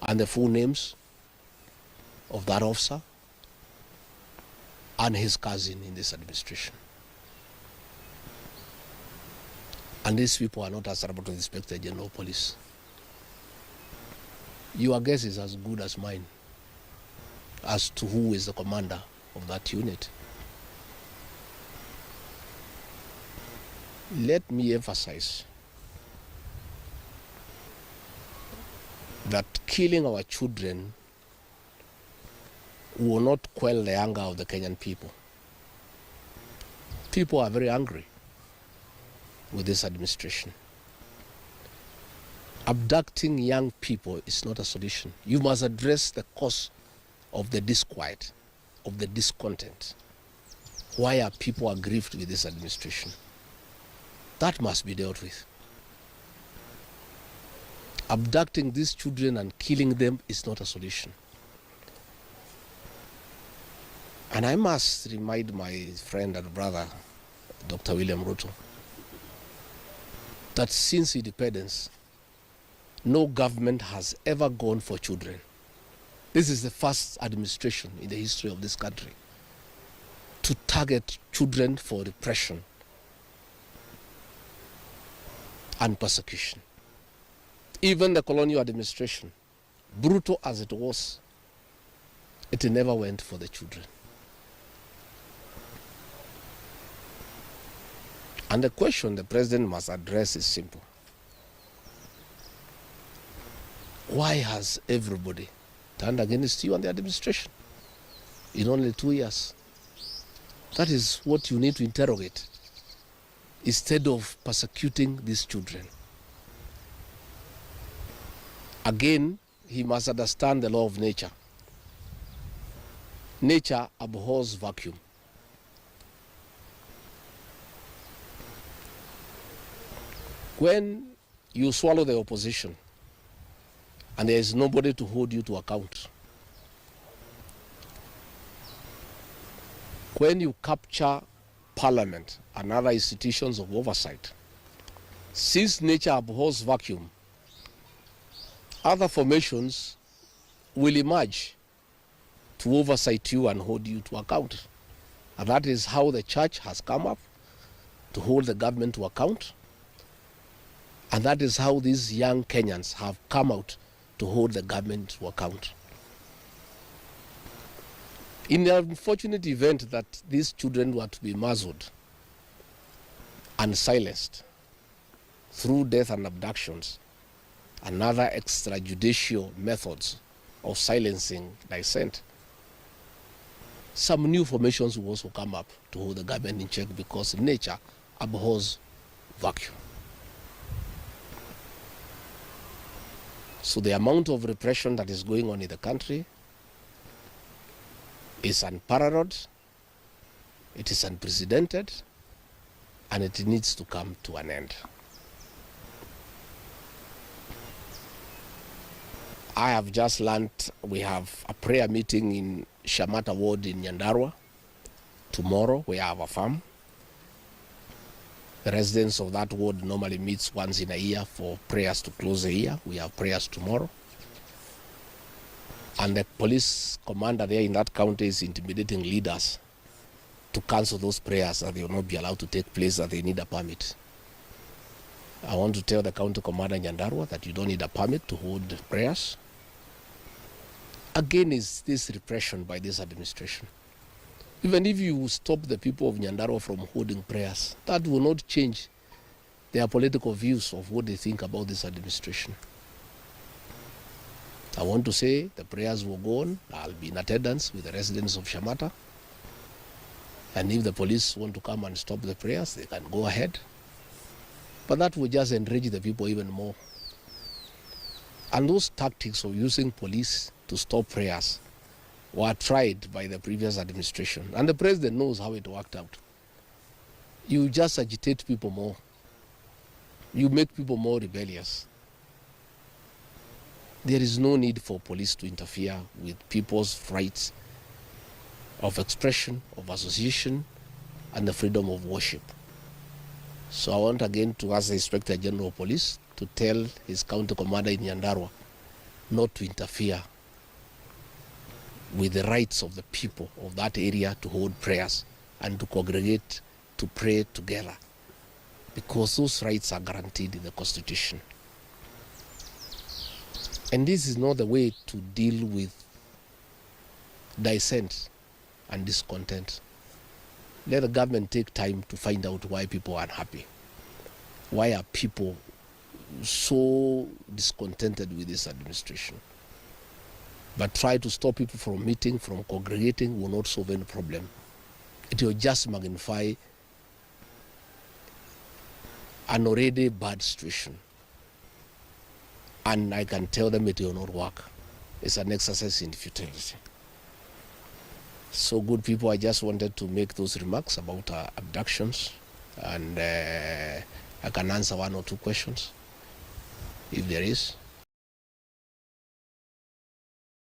and the full names of that officer and his cousin in this administration. And these people are not answerable to the Inspector General of Police. Your guess is as good as mine as to who is the commander of that unit. Let me emphasize that killing our children will not quell the anger of the Kenyan people. People are very angry with this administration. Abducting young people is not a solution. You must address the cause of the disquiet, of the discontent. Why are people aggrieved with this administration? That must be dealt with. Abducting these children and killing them is not a solution. And I must remind my friend and brother, Dr. William Ruto, that since independence, no government has ever gone for children. This is the first administration in the history of this country to target children for repression and persecution. Even the colonial administration, brutal as it was, it never went for the children. And the question the president must address is simple. Why has everybody turned against you and the administration in only 2 years? That is what you need to interrogate instead of persecuting these children. Again, he must understand the law of nature. Nature abhors vacuum. When you swallow the opposition and there is nobody to hold you to account, when you capture parliament and other institutions of oversight, since nature abhors vacuum, other formations will emerge to oversight you and hold you to account. And that is how the church has come up to hold the government to account. And that is how these young Kenyans have come out to hold the government to account. In the unfortunate event that these children were to be muzzled and silenced through death and abductions and other extrajudicial methods of silencing dissent, some new formations will also come up to hold the government in check because nature abhors vacuum. So the amount of repression that is going on in the country is unparalleled, it is unprecedented, and it needs to come to an end. I have just learned we have a prayer meeting in Shamata Ward in Nyandarua. Tomorrow we have a farm. The residents of that ward normally meets once in a year for prayers to close the year. We have prayers tomorrow. And the police commander there in that county is intimidating leaders to cancel those prayers, that they will not be allowed to take place, that they need a permit. I want to tell the county commander in Nyandarua that you don't need a permit to hold prayers. Again, is this repression by this administration. Even if you stop the people of Nyandarua from holding prayers, that will not change their political views of what they think about this administration. I want to say the prayers will go on. I'll be in attendance with the residents of Shamata. And if the police want to come and stop the prayers, they can go ahead. But that will just enrage the people even more. And those tactics of using police to stop prayers were tried by the previous administration. And the president knows how it worked out. You just agitate people more. You make people more rebellious. There is no need for police to interfere with people's rights of expression, of association, and the freedom of worship. So I want again to ask the Inspector General of Police to tell his county commander in Nyandarua not to interfere with the rights of the people of that area to hold prayers and to congregate to pray together, because those rights are guaranteed in the Constitution. And this is not the way to deal with dissent and discontent. Let the government take time to find out why people are unhappy. Why are people so discontented with this administration? But try to stop people from meeting, from congregating will not solve any problem. It will just magnify an already bad situation. And I can tell them it will not work. It's an exercise in futility. So good people, I just wanted to make those remarks about abductions, and I can answer one or two questions if there is.